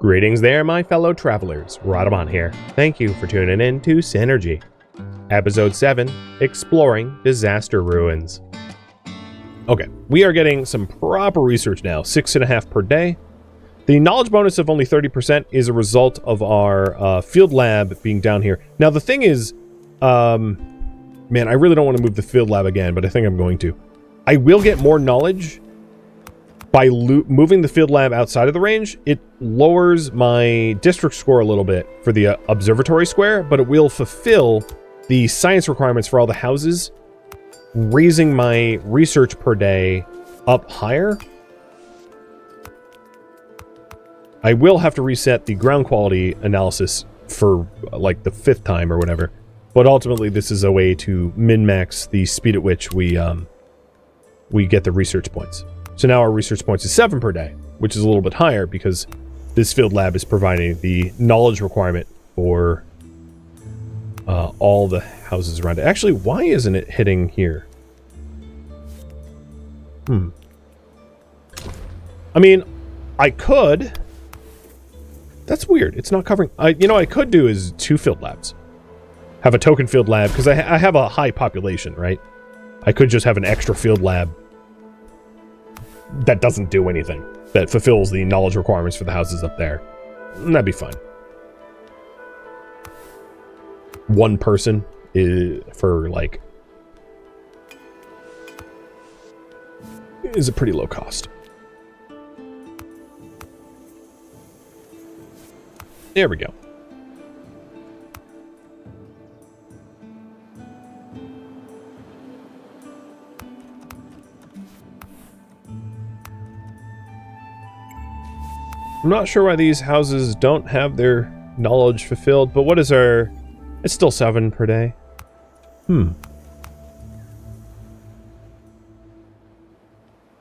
Greetings there, my fellow travelers. Rhadamant here. Thank you for tuning in to Synergy. Episode 7, Exploring Disaster Ruins. Okay, we are getting some proper research now, 6.5 per day. The knowledge bonus of only 30% is a result of our field lab being down here. Now, the thing is, man, I really don't want to move the field lab again, but I think I'm going to. I will get more knowledge by moving the field lab outside of the range. It lowers my district score a little bit for the observatory square, but it will fulfill the science requirements for all the houses, raising my research per day up higher. I will have to reset the ground quality analysis for like the 5th time or whatever, but ultimately this is a way to min-max the speed at which we get the research points. So now our research points is 7 per day, which is a little bit higher because this field lab is providing the knowledge requirement for all the houses around it. Actually, why isn't it hitting here? I mean, I could. That's weird. It's not covering. You know what I could do is 2 field labs. Have a token field lab, because I have a high population, right? I could just have an extra field lab that doesn't do anything, that fulfills the knowledge requirements for the houses up there. That'd be fine. 1 person for like is a pretty low cost. There we go. I'm not sure why these houses don't have their knowledge fulfilled, but what is our... It's still 7 per day.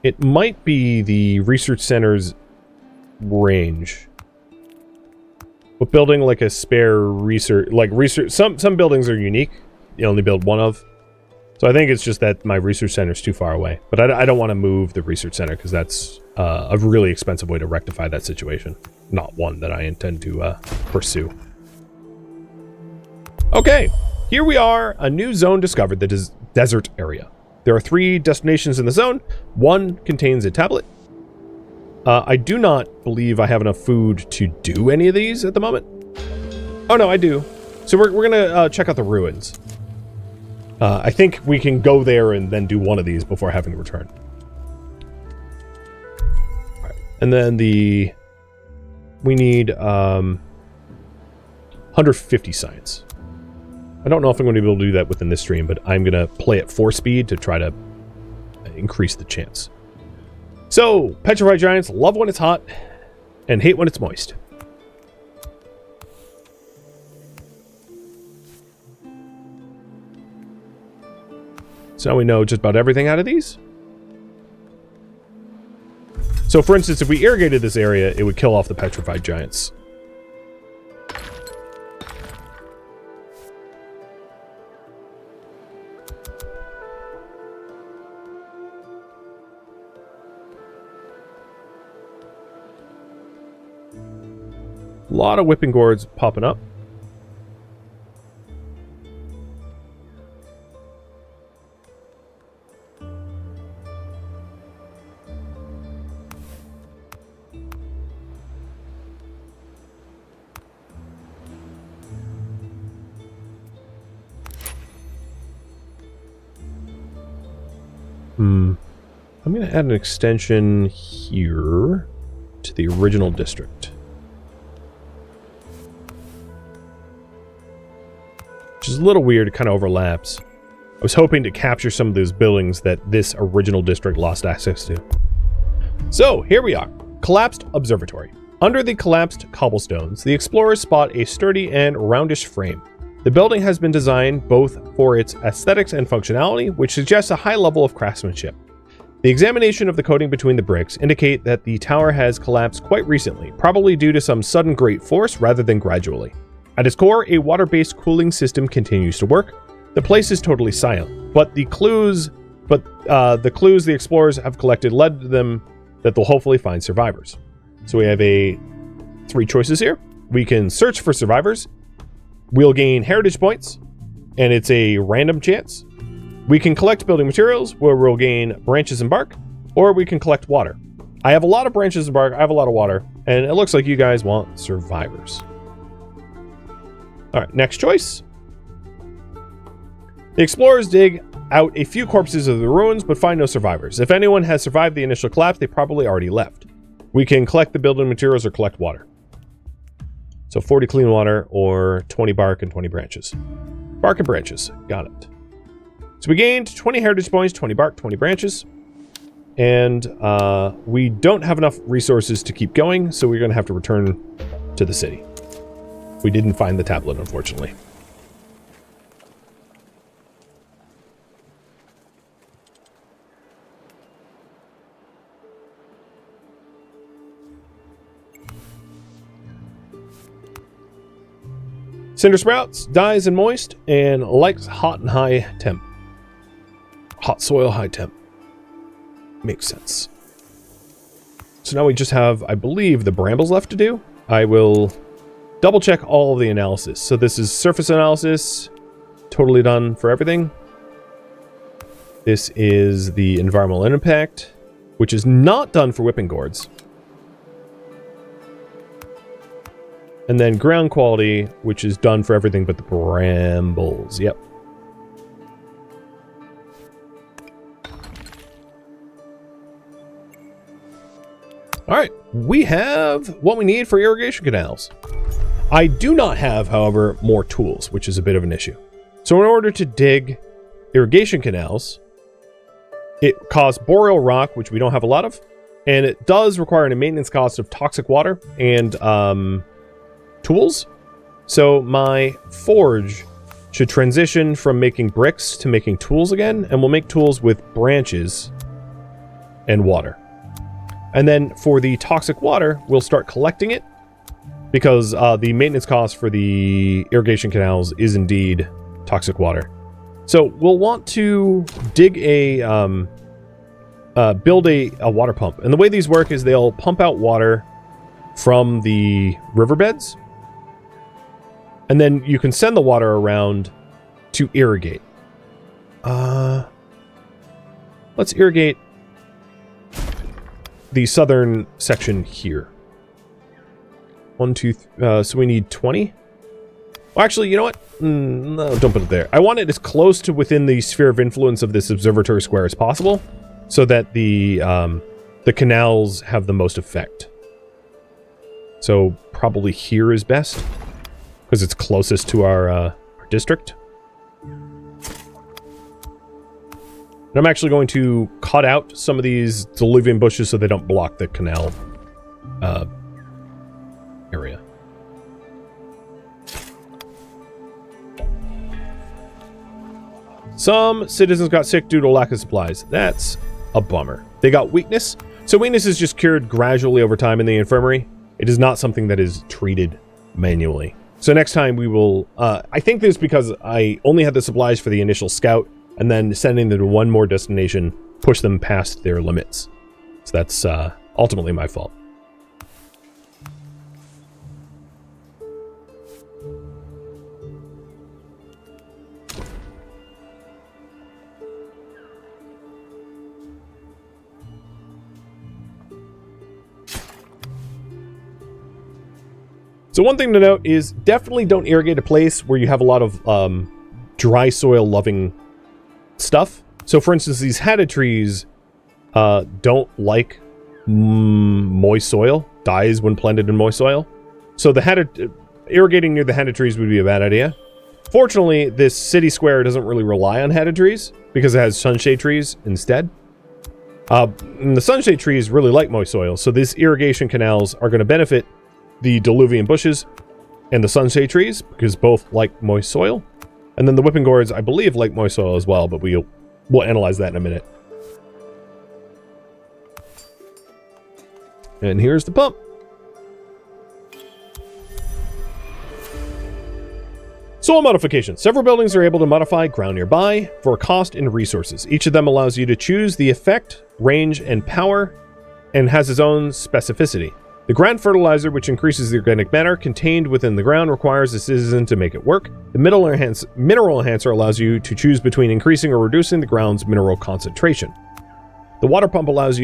It might be the research center's range. But building like a spare research... Some buildings are unique. You only build one of. So I think it's just that my research center is too far away. But I don't want to move the research center because that's a really expensive way to rectify that situation. Not one that I intend to pursue. Okay, here we are. A new zone discovered, the desert area. There are 3 destinations in the zone. 1 contains a tablet. I do not believe I have enough food to do any of these at the moment. Oh no, I do. So we're going to check out the ruins. I think we can go there and then do one of these before having to return. Right. And then we need 150 science. I don't know if I'm going to be able to do that within this stream, but I'm going to play at 4 speed to try to increase the chance. So, petrified giants love when it's hot and hate when it's moist. So now we know just about everything out of these. So for instance, if we irrigated this area, it would kill off the petrified giants. A lot of whipping gourds popping up. I'm going to add an extension here to the original district. Which is a little weird, it kind of overlaps. I was hoping to capture some of those buildings that this original district lost access to. So, here we are. Collapsed Observatory. Under the collapsed cobblestones, the explorers spot a sturdy and roundish frame. The building has been designed both for its aesthetics and functionality, which suggests a high level of craftsmanship. The examination of the coating between the bricks indicate that the tower has collapsed quite recently, probably due to some sudden great force rather than gradually. At its core, a water-based cooling system continues to work. The place is totally silent, but the clues the explorers have collected led to them that they'll hopefully find survivors. So we have a 3 choices here. We can search for survivors. We'll gain heritage points, and it's a random chance. We can collect building materials, where we'll gain branches and bark, or we can collect water. I have a lot of branches and bark, I have a lot of water, and it looks like you guys want survivors. Alright, next choice. The explorers dig out a few corpses of the ruins, but find no survivors. If anyone has survived the initial collapse, they probably already left. We can collect the building materials or collect water. So 40 clean water or 20 bark and 20 branches. Bark and branches. Got it. So we gained 20 heritage points, 20 bark, 20 branches. And we don't have enough resources to keep going, so we're going to have to return to the city. We didn't find the tablet, unfortunately. Cinder sprouts, dies and moist, and likes hot and high temp. Hot soil, high temp. Makes sense. So now we just have, I believe, the brambles left to do. I will double check all of the analysis. So this is surface analysis, totally done for everything. This is the environmental impact, which is not done for whipping gourds. And then ground quality, which is done for everything but the brambles. Yep. All right, we have what we need for irrigation canals. I do not have, however, more tools, which is a bit of an issue. So in order to dig irrigation canals, it costs boreal rock, which we don't have a lot of, and it does require a maintenance cost of toxic water and tools. So my forge should transition from making bricks to making tools again, and we'll make tools with branches and water. And then for the toxic water, we'll start collecting it, because the maintenance cost for the irrigation canals is indeed toxic water. So we'll want to dig build a water pump. And the way these work is they'll pump out water from the riverbeds, and then you can send the water around to irrigate. Let's irrigate the southern section here. 1, 2, so we need 20. Well, actually, you know what? No, don't put it there. I want it as close to within the sphere of influence of this observatory square as possible, so that the canals have the most effect. So probably here is best, because it's closest to our district. And I'm actually going to cut out some of these diluvian bushes so they don't block the canal area. Some citizens got sick due to lack of supplies. That's a bummer. They got weakness. So weakness is just cured gradually over time in the infirmary. It is not something that is treated manually. So next time we will... I think this is because I only had the supplies for the initial scout, and then sending them to one more destination pushed them past their limits. So that's ultimately my fault. So one thing to note is definitely don't irrigate a place where you have a lot of dry soil loving stuff. So for instance, these hadda trees don't like moist soil, dies when planted in moist soil. So the irrigating near the hadda trees would be a bad idea. Fortunately, this city square doesn't really rely on hadda trees because it has sunshade trees instead. And the sunshade trees really like moist soil, so these irrigation canals are going to benefit the diluvian bushes and the sunshade trees because both like moist soil. And then the whipping gourds, I believe, like moist soil as well, but we'll analyze that in a minute. And here's the pump. Soil modification. Several buildings are able to modify ground nearby for cost and resources. Each of them allows you to choose the effect, range, and power, and has its own specificity. The ground fertilizer, which increases the organic matter contained within the ground, requires a citizen to make it work. The mineral enhancer allows you to choose between increasing or reducing the ground's mineral concentration. The water pump allows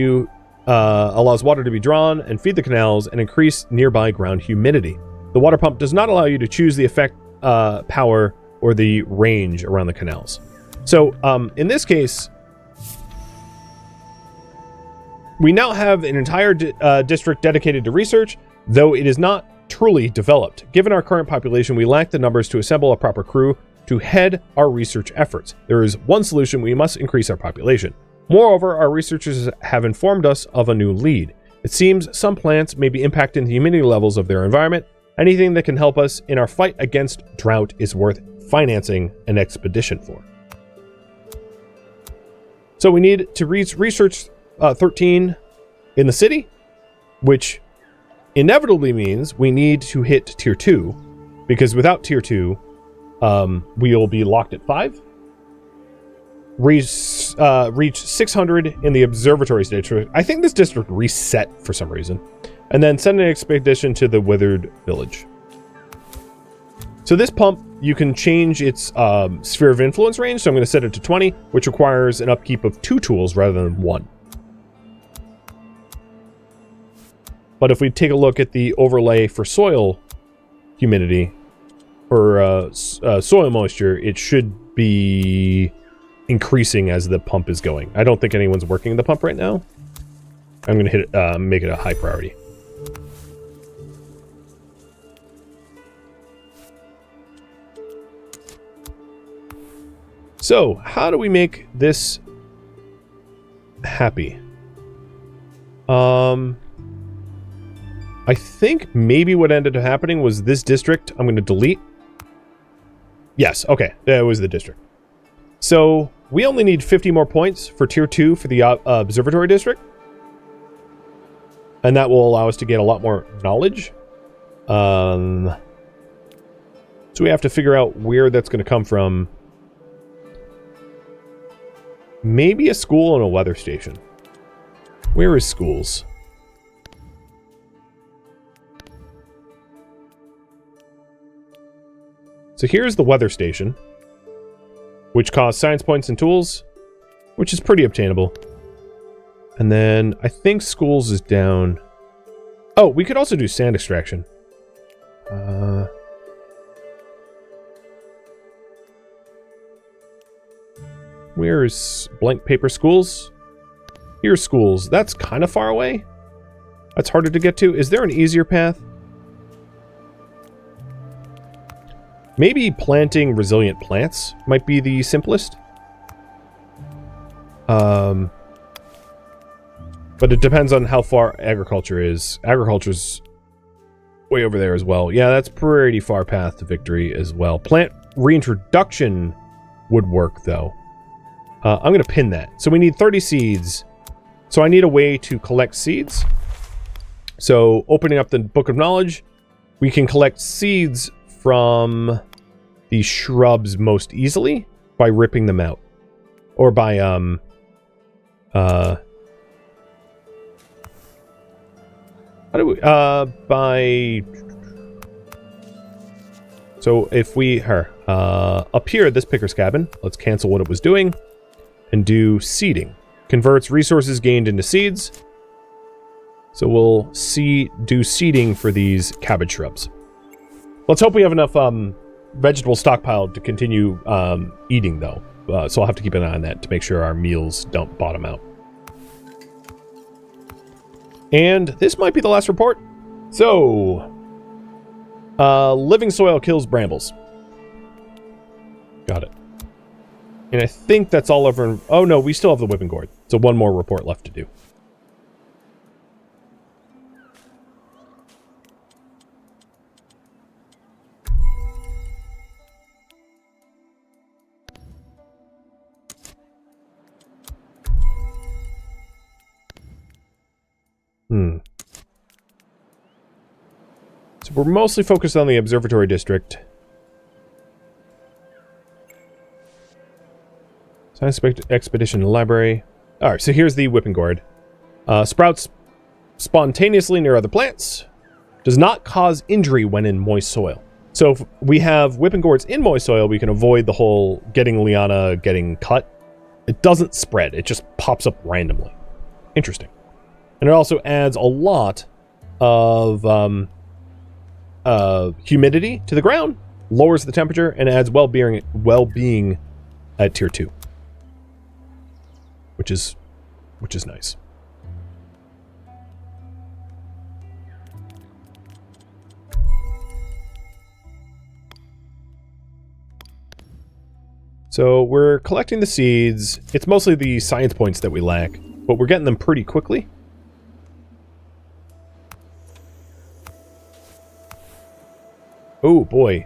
water to be drawn and feed the canals and increase nearby ground humidity. The water pump does not allow you to choose the effect, power, or the range around the canals. So, in this case, we now have an entire district dedicated to research, though it is not truly developed. Given our current population, we lack the numbers to assemble a proper crew to head our research efforts. There is one solution: we must increase our population. Moreover, our researchers have informed us of a new lead. It seems some plants may be impacting the humidity levels of their environment. Anything that can help us in our fight against drought is worth financing an expedition for. So we need to research 13 in the city, which inevitably means we need to hit tier 2, because without tier 2, we'll be locked at 5. Reach 600 in the Observatory district. I think this district reset for some reason. And then send an expedition to the Withered village. So this pump, you can change its sphere of influence range. So I'm going to set it to 20, which requires an upkeep of 2 tools rather than 1. But if we take a look at the overlay for soil humidity, or soil moisture, it should be increasing as the pump is going. I don't think anyone's working the pump right now. I'm going to hit it, make it a high priority. So, how do we make this happy? I think maybe what ended up happening was this district I'm going to delete. Yes, okay, that was the district. So, we only need 50 more points for tier 2 for the Observatory district. And that will allow us to get a lot more knowledge. So we have to figure out where that's going to come from. Maybe a school and a weather station. Where is schools? So here's the weather station, which costs science points and tools, which is pretty obtainable. And then I think schools is down. Oh, we could also do sand extraction. Where is blank paper schools? Here's schools. That's kind of far away. That's harder to get to. Is there an easier path? Maybe planting resilient plants might be the simplest. But it depends on how far agriculture is. Agriculture's way over there as well. Yeah, that's pretty far path to victory as well. Plant reintroduction would work, though. I'm going to pin that. So we need 30 seeds. So I need a way to collect seeds. So opening up the Book of Knowledge, we can collect seeds from the shrubs most easily by ripping them out. Or by, how do we, by, so if we, up here at this picker's cabin, let's cancel what it was doing and do seeding. Converts resources gained into seeds. So we'll do seeding for these cabbage shrubs. Let's hope we have enough vegetable stockpile to continue eating, though. So I'll have to keep an eye on that to make sure our meals don't bottom out. And this might be the last report. So, living soil kills brambles. Got it. And I think that's all over. Oh no, we still have the whipping gourd. So one more report left to do. So we're mostly focused on the Observatory district. Science expedition library. Alright, so here's the whipping gourd. Sprouts spontaneously near other plants. Does not cause injury when in moist soil. So if we have whipping gourds in moist soil, we can avoid the whole getting liana getting cut. It doesn't spread. It just pops up randomly. Interesting. And it also adds a lot of humidity to the ground, lowers the temperature, and adds well-being at tier 2. Which is nice. So we're collecting the seeds. It's mostly the science points that we lack, but we're getting them pretty quickly. Oh boy.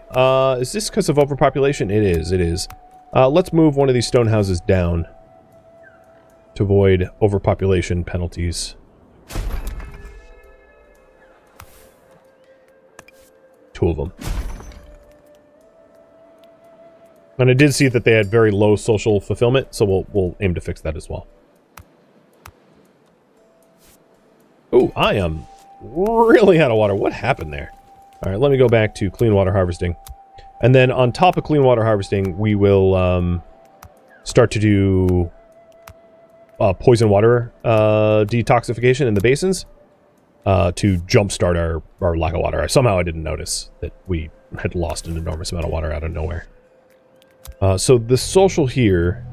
Is this because of overpopulation? It is. Let's move one of these stone houses down to avoid overpopulation penalties. Two of them. And I did see that they had very low social fulfillment, so we'll aim to fix that as well. Oh, I am really out of water. What happened there? All right, let me go back to clean water harvesting. And then on top of clean water harvesting, we will start to do poison water detoxification in the basins to jumpstart our lack of water. Somehow I didn't notice that we had lost an enormous amount of water out of nowhere. So the social here,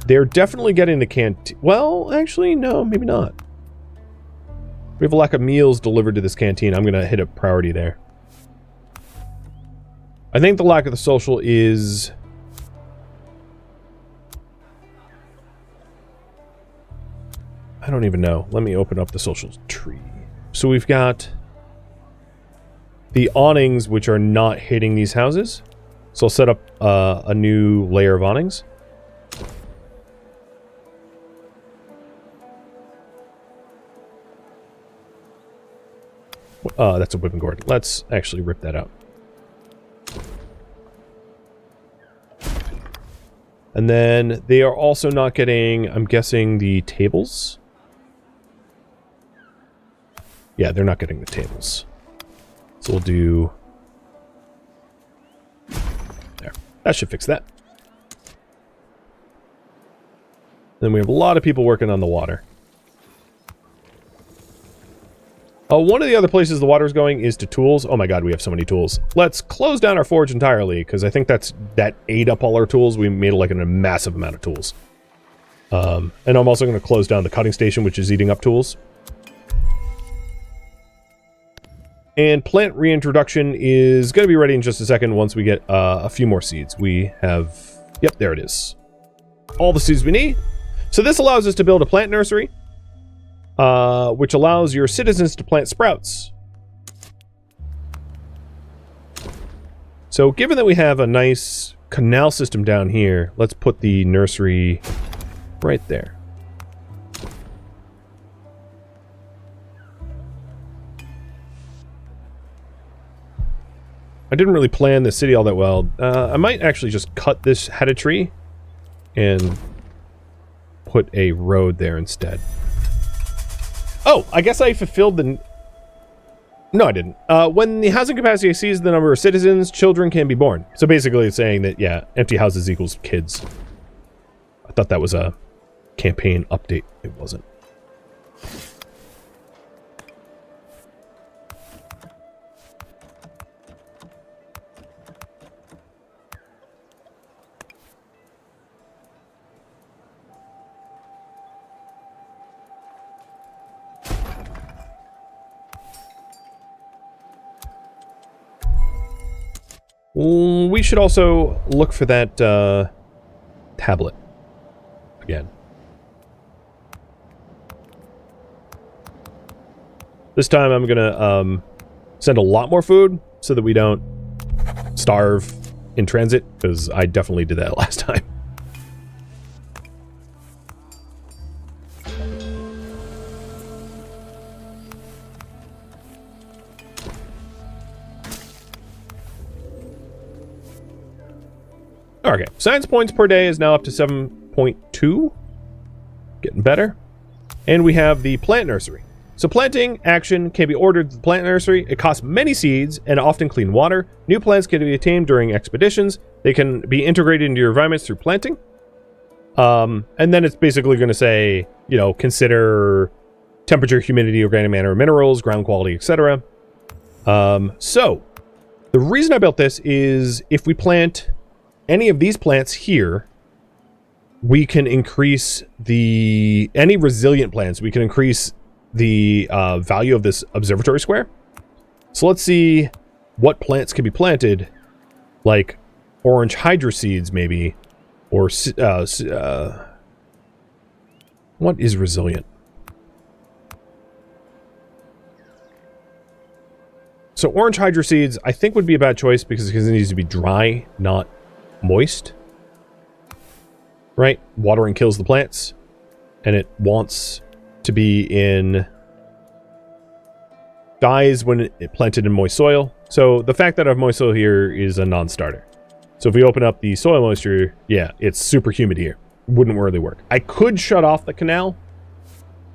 they're definitely getting the canteen. Well, actually, no, maybe not. We have a lack of meals delivered to this canteen. I'm going to hit a priority there. I think the lack of the social is... I don't even know. Let me open up the social tree. So we've got the awnings, which are not hitting these houses. So I'll set up a new layer of awnings. That's a whipping gourd. Let's actually rip that out. And then they are also not getting, I'm guessing, the tables. Yeah, they're not getting the tables. So we'll do... There. That should fix that. Then we have a lot of people working on the water. One of the other places the water is going is to tools. Oh my god, we have so many tools. Let's close down our forge entirely, because I think that ate up all our tools. We made like a massive amount of tools. And I'm also going to close down the cutting station, which is eating up tools. And plant reintroduction is going to be ready in just a second once we get a few more seeds. We have... Yep, there it is. All the seeds we need. So this allows us to build a plant nursery. Which allows your citizens to plant sprouts. So given that we have a nice canal system down here, let's put the nursery right there. I didn't really plan the city all that well. I might actually just cut this head of tree and put a road there instead. Oh, I guess I fulfilled the... No, I didn't. When the housing capacity exceeds the number of citizens, children can be born. So basically it's saying that, yeah, empty houses equals kids. I thought that was a campaign update. It wasn't. We should also look for that tablet again. This time I'm gonna send a lot more food so that we don't starve in transit, because I definitely did that last time. Okay, science points per day is now up to 7.2. Getting better. And we have the plant nursery. So planting action can be ordered to the plant nursery. It costs many seeds and often clean water. New plants can be attained during expeditions. They can be integrated into your environments through planting. And then it's basically going to say, you know, consider temperature, humidity, organic matter, minerals, ground quality, etc. So the reason I built this is if we plant any of these plants here, we can increase any resilient plants. We can increase the value of this observatory square. So let's see what plants can be planted, like orange hydra seeds maybe, or what is resilient? So orange hydra seeds I think would be a bad choice because it needs to be dry, not moist. Right? Watering kills the plants, and it wants to be dies when it planted in moist soil. So the fact that I have moist soil here is a non-starter. So if we open up the soil moisture, yeah, it's super humid here. Wouldn't really work. I could shut off the canal,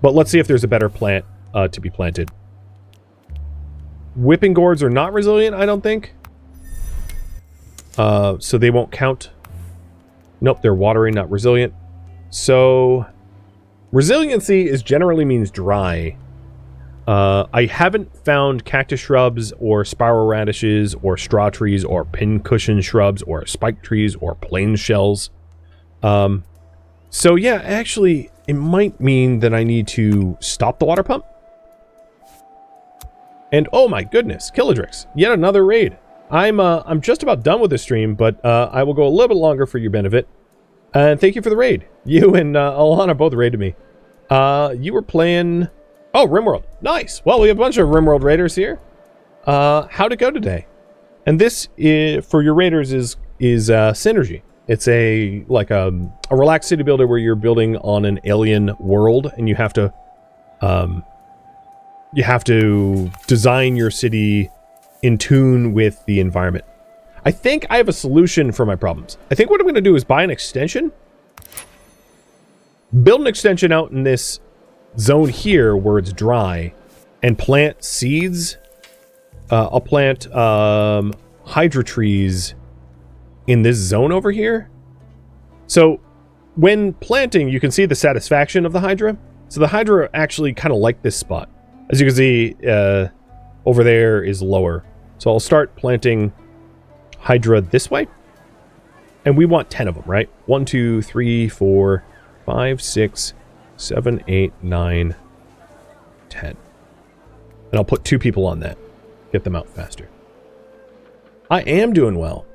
but let's see if there's a better plant to be planted. Whipping gourds are not resilient, I don't think. So they won't count. Nope, they're watering, not resilient. So resiliency generally means dry. I haven't found cactus shrubs or spiral radishes or straw trees or pincushion shrubs or spike trees or plain shells. So yeah, actually, it might mean that I need to stop the water pump. And oh my goodness, Killadrix, yet another raid. I'm just about done with this stream, but I will go a little bit longer for your benefit. And thank you for the raid. You and Alana both raided me. You were playing... Oh, RimWorld. Nice. Well, we have a bunch of RimWorld raiders here. How'd it go today? And this, for your raiders, is Synergy. It's a relaxed city builder where you're building on an alien world, and you have to design your city in tune with the environment. I think I have a solution for my problems. I think what I'm going to do is buy an extension, build an extension out in this zone here where it's dry, and plant seeds. I'll plant hydra trees in this zone over here. So when planting, you can see the satisfaction of the hydra. So the hydra actually kind of like this spot. As you can see, over there is lower. So I'll start planting hydra this way. And we want 10 of them, right? 1, 2, 3, 4, 5, 6, 7, 8, 9, 10. And I'll put 2 people on that. Get them out faster. I am doing well.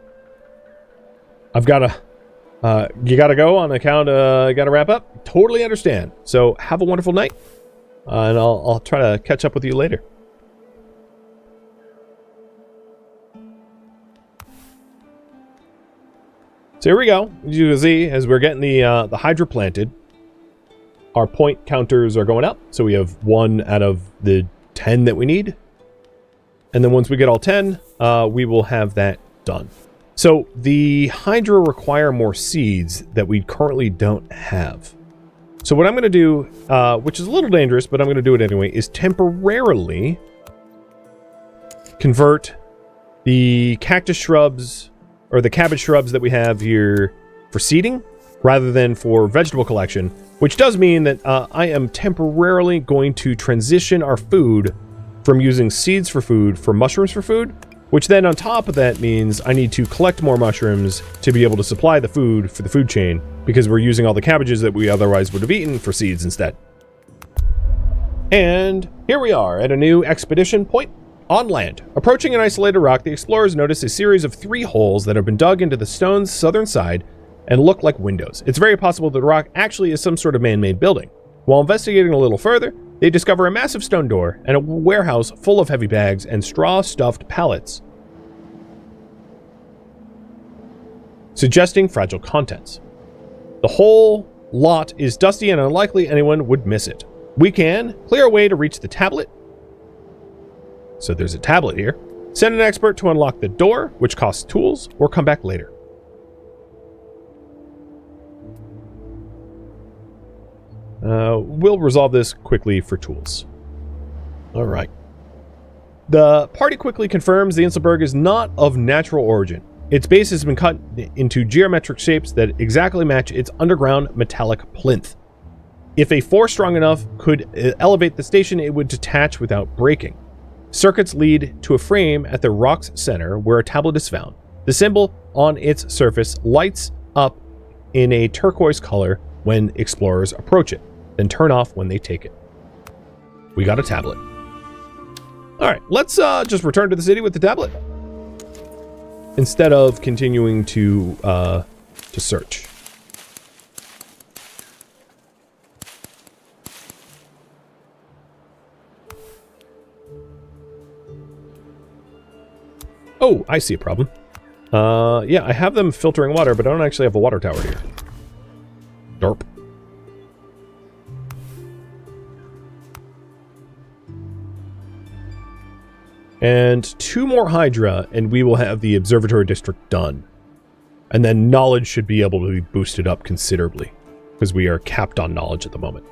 I've got to... you got to go on account of... got to wrap up? Totally understand. So have a wonderful night. And I'll try to catch up with you later. So here we go. As you can see, as we're getting the hydra planted, our point counters are going up. So we have 1 out of the 10 that we need. And then once we get all 10, we will have that done. So the hydra require more seeds that we currently don't have. So what I'm going to do, which is a little dangerous, but I'm going to do it anyway, is temporarily convert the cactus shrubs or the cabbage shrubs that we have here for seeding rather than for vegetable collection, which does mean that I am temporarily going to transition our food from using seeds for food for mushrooms for food, which then on top of that means I need to collect more mushrooms to be able to supply the food for the food chain, because we're using all the cabbages that we otherwise would have eaten for seeds instead. And here we are at a new expedition point on land. Approaching an isolated rock, the explorers notice a series of 3 holes that have been dug into the stone's southern side and look like windows. It's very possible that the rock actually is some sort of man-made building. While investigating a little further, they discover a massive stone door and a warehouse full of heavy bags and straw-stuffed pallets, suggesting fragile contents. The whole lot is dusty and unlikely anyone would miss it. We can clear a way to reach the tablet. So there's a tablet here. Send an expert to unlock the door, which costs tools, or come back later. We'll resolve this quickly for tools. All right. The party quickly confirms the Inselberg is not of natural origin. Its base has been cut into geometric shapes that exactly match its underground metallic plinth. If a force strong enough could elevate the station, it would detach without breaking. Circuits lead to a frame at the rock's center where a tablet is found. The symbol on its surface lights up in a turquoise color when explorers approach it, then turn off when they take it. We got a tablet. All right, let's just return to the city with the tablet instead of continuing to search. Oh, I see a problem. Yeah, I have them filtering water, but I don't actually have a water tower here. Derp. And 2 more Hydra, and we will have the Observatory District done. And then knowledge should be able to be boosted up considerably, because we are capped on knowledge at the moment.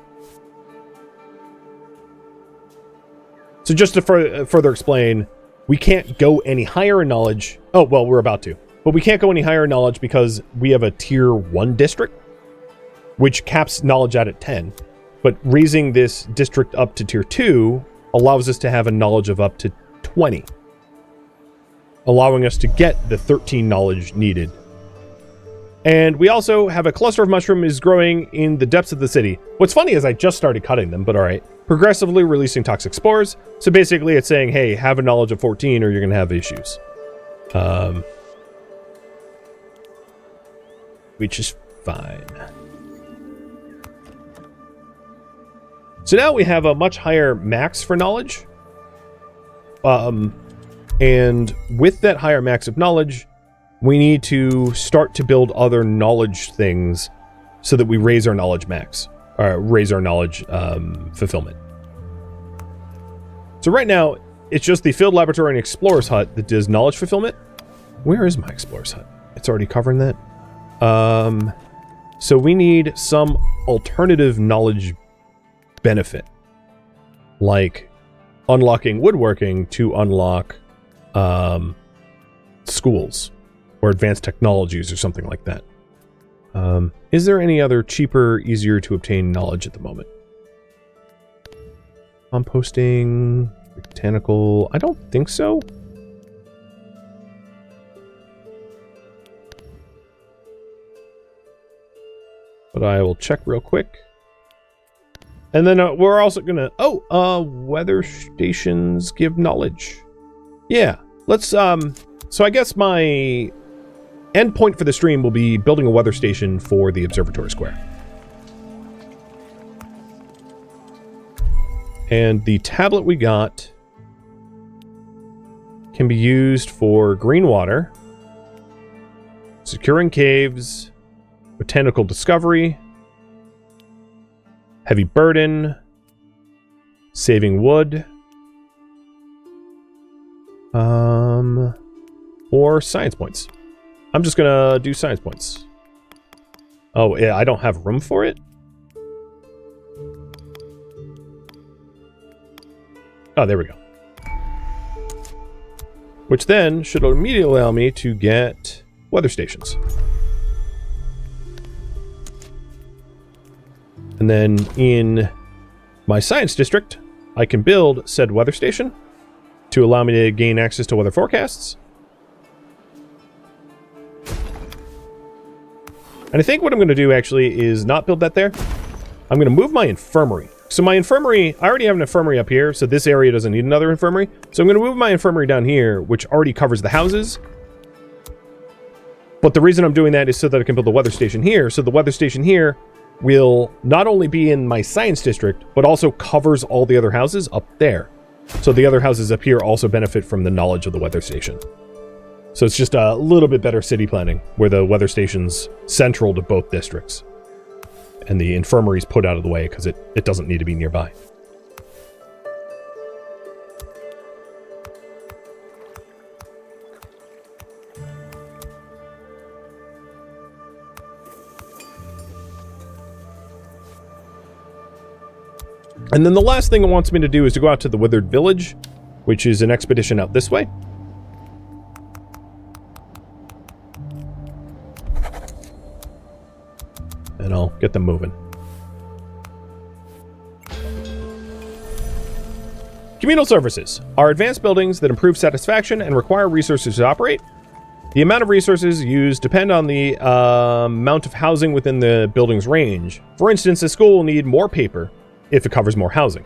So just to further explain, we can't go any higher in knowledge. Oh, well, we're about to. But we can't go any higher in knowledge because we have a tier 1 district, which caps knowledge out at 10. But raising this district up to tier 2 allows us to have a knowledge of up to 20, allowing us to get the 13 knowledge needed. And we also have a cluster of mushroom is growing in the depths of the city. What's funny is I just started cutting them, but all right. Progressively releasing toxic spores. So basically it's saying, hey, have a knowledge of 14 or you're going to have issues. Which is fine. So now we have a much higher max for knowledge. And with that higher max of knowledge, we need to start to build other knowledge things so that we raise our knowledge max, or raise our knowledge fulfillment. So right now, it's just the field laboratory and explorer's hut that does knowledge fulfillment. Where is my explorer's hut? It's already covering that. So we need some alternative knowledge benefit, like unlocking woodworking to unlock schools or advanced technologies or something like that. Is there any other cheaper, easier to obtain knowledge at the moment? Composting, botanical, I don't think so. But I will check real quick. And then we're also gonna, weather stations give knowledge. Yeah, let's, so I guess my end point for the stream will be building a weather station for the Observatory Square. And the tablet we got can be used for green water, securing caves, botanical discovery, heavy burden, saving wood, or science points. I'm just gonna do science points. Oh, yeah, I don't have room for it? Oh, there we go. Which then should immediately allow me to get weather stations. And then in my science district, I can build said weather station to allow me to gain access to weather forecasts. And I think what I'm going to do actually is not build that there. I'm going to move my infirmary. So my infirmary, I already have an infirmary up here, so this area doesn't need another infirmary. So I'm going to move my infirmary down here, which already covers the houses. But the reason I'm doing that is so that I can build the weather station here. So the weather station here will not only be in my science district, but also covers all the other houses up there. So the other houses up here also benefit from the knowledge of the weather station. So it's just a little bit better city planning, where the weather station's central to both districts. And the infirmary's put out of the way because it doesn't need to be nearby. And then the last thing it wants me to do is to go out to the Withered Village, which is an expedition out this way. And I'll get them moving. Communal services are advanced buildings that improve satisfaction and require resources to operate. The amount of resources used depend on the amount of housing within the building's range. For instance, a school will need more paper if it covers more housing.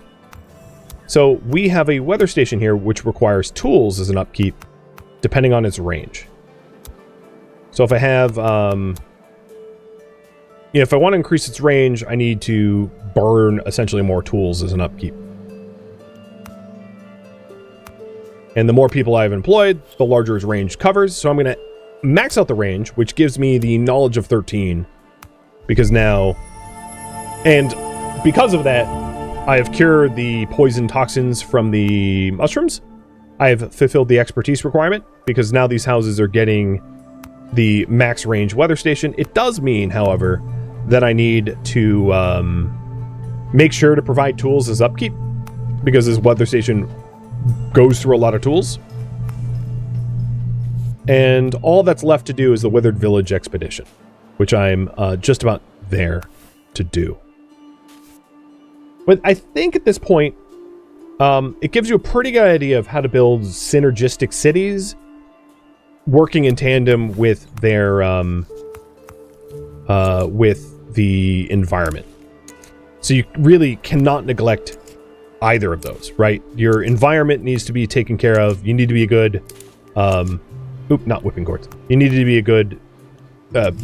So we have a weather station here which requires tools as an upkeep depending on its range. So if I have, if I want to increase its range, I need to burn essentially more tools as an upkeep. And the more people I've employed, the larger its range covers. So I'm going to max out the range, which gives me the knowledge of 13. Because now... And because of that, I have cured the poison toxins from the mushrooms. I have fulfilled the expertise requirement, because now these houses are getting the max range weather station. It does mean, however, that I need to make sure to provide tools as upkeep, because this weather station goes through a lot of tools. And all that's left to do is the Withered Village expedition, which I'm just about there to do. But I think at this point, it gives you a pretty good idea of how to build synergistic cities working in tandem with their with the environment. So you really cannot neglect either of those, right? Your environment needs to be taken care of. You need to be a good, not whipping cords. You need to be a good,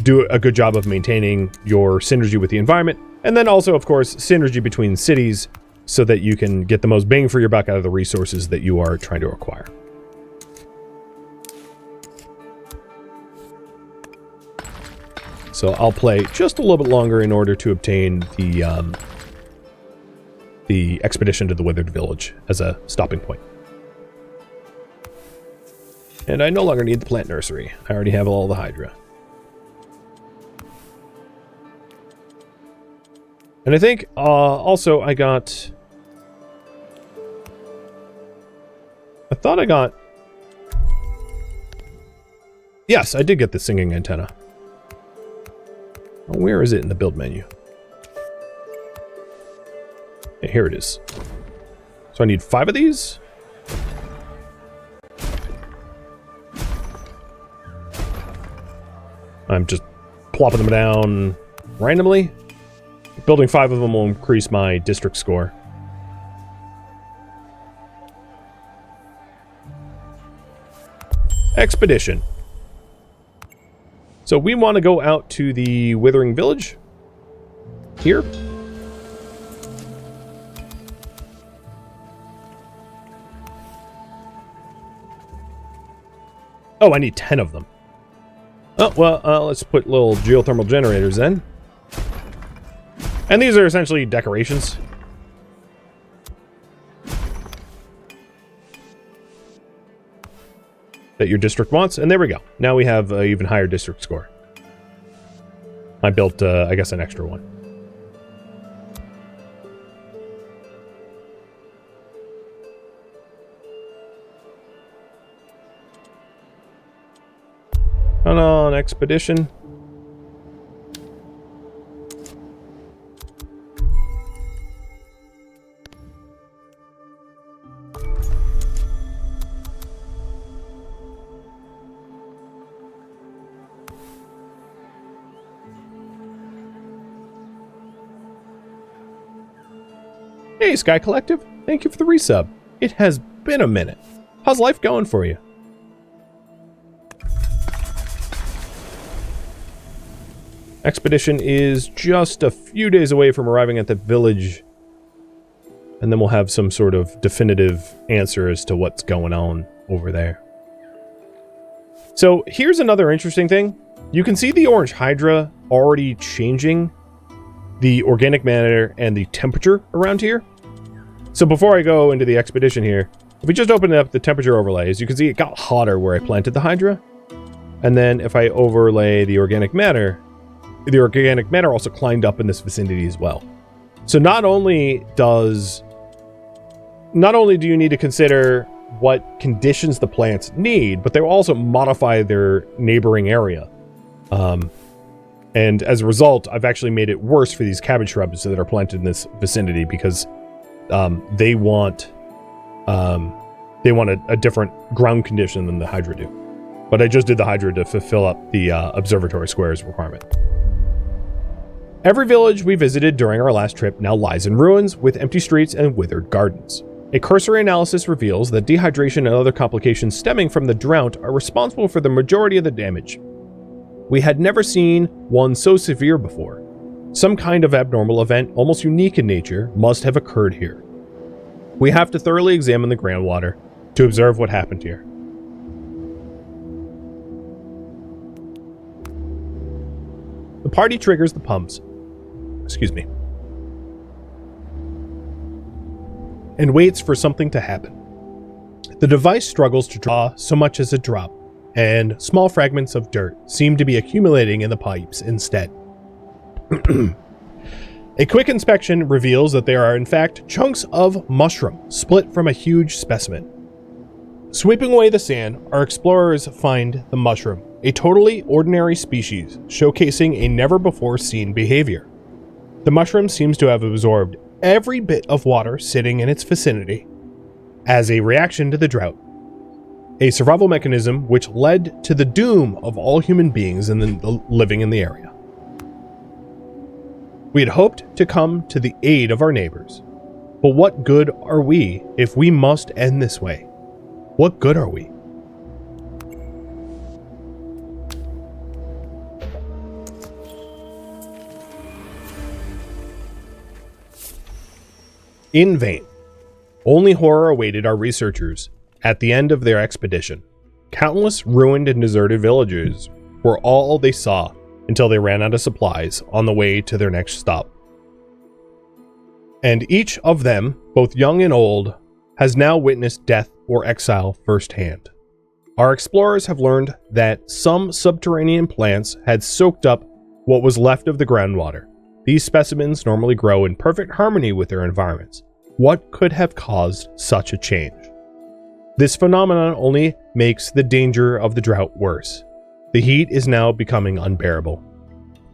do a good job of maintaining your synergy with the environment. And then also, of course, synergy between cities so that you can get the most bang for your buck out of the resources that you are trying to acquire. So I'll play just a little bit longer in order to obtain the expedition to the Withered Village as a stopping point. And I no longer need the plant nursery. I already have all the Hydra. And I think also I got... I thought I got... Yes, I did get the singing antenna. Oh, where is it in the build menu? Yeah, here it is. So I need 5 of these. I'm just plopping them down randomly. Building 5 of them will increase my district score. Expedition. So we want to go out to the Withering Village. Here. Oh, I need 10 of them. Oh, well, let's put little geothermal generators then. And these are essentially decorations. That your district wants. And there we go. Now we have an even higher district score. I built, I guess, an extra one. On expedition. Hey, Sky Collective. Thank you for the resub. It has been a minute. How's life going for you? Expedition is just a few days away from arriving at the village. And then we'll have some sort of definitive answer as to what's going on over there. So here's another interesting thing. You can see the orange Hydra already changing the organic matter and the temperature around here. So before I go into the expedition here, if we just open up the temperature overlays, you can see it got hotter where I planted the Hydra. And then if I overlay the organic matter also climbed up in this vicinity as well. So not only do you need to consider what conditions the plants need, but they will also modify their neighboring area. And as a result, I've actually made it worse for these cabbage shrubs that are planted in this vicinity because they want a different ground condition than the Hydra do. But I just did the Hydra to fulfill up the Observatory squares requirement. Every village we visited during our last trip now lies in ruins with empty streets and withered gardens. A cursory analysis reveals that dehydration and other complications stemming from the drought are responsible for the majority of the damage. We had never seen one so severe before. Some kind of abnormal event, almost unique in nature, must have occurred here. We have to thoroughly examine the groundwater to observe what happened here. The party triggers the pumps. And waits for something to happen. The device struggles to draw so much as a drop, and small fragments of dirt seem to be accumulating in the pipes instead. A quick inspection reveals that there are in fact chunks of mushroom split from a huge specimen. Sweeping away the sand, our explorers find the mushroom, a totally ordinary species, showcasing a never-before-seen behavior. The mushroom seems to have absorbed every bit of water sitting in its vicinity as a reaction to the drought, a survival mechanism which led to the doom of all human beings living in the area. We had hoped to come to the aid of our neighbors, but what good are we if we must end this way? What good are we? In vain. Only horror awaited our researchers at the end of their expedition. Countless ruined and deserted villages were all they saw until they ran out of supplies on the way to their next stop. And each of them, both young and old, has now witnessed death or exile firsthand. Our explorers have learned that some subterranean plants had soaked up what was left of the groundwater. These specimens normally grow in perfect harmony with their environments. What could have caused such a change? This phenomenon only makes the danger of the drought worse. The heat is now becoming unbearable,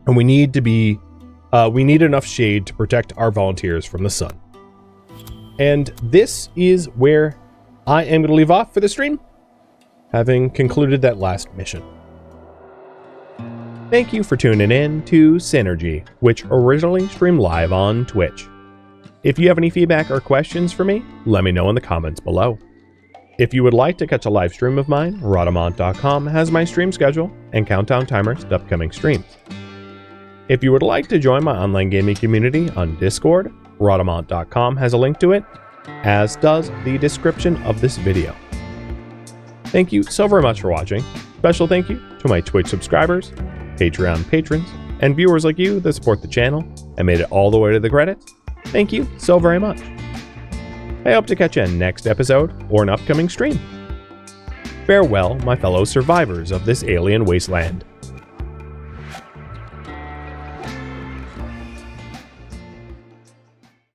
and we need enough shade to protect our volunteers from the sun. And this is where I am going to leave off for the stream, having concluded that last mission. Thank you for tuning in to Synergy, which originally streamed live on Twitch. If you have any feedback or questions for me, let me know in the comments below. If you would like to catch a live stream of mine, Rhadamant.com has my stream schedule and countdown timers to upcoming streams. If you would like to join my online gaming community on Discord, Rhadamant.com has a link to it, as does the description of this video. Thank you so very much for watching. Special thank you to my Twitch subscribers, Patreon patrons, and viewers like you that support the channel and made it all the way to the credits. Thank you so very much. I hope to catch you in next episode or an upcoming stream. Farewell, my fellow survivors of this alien wasteland.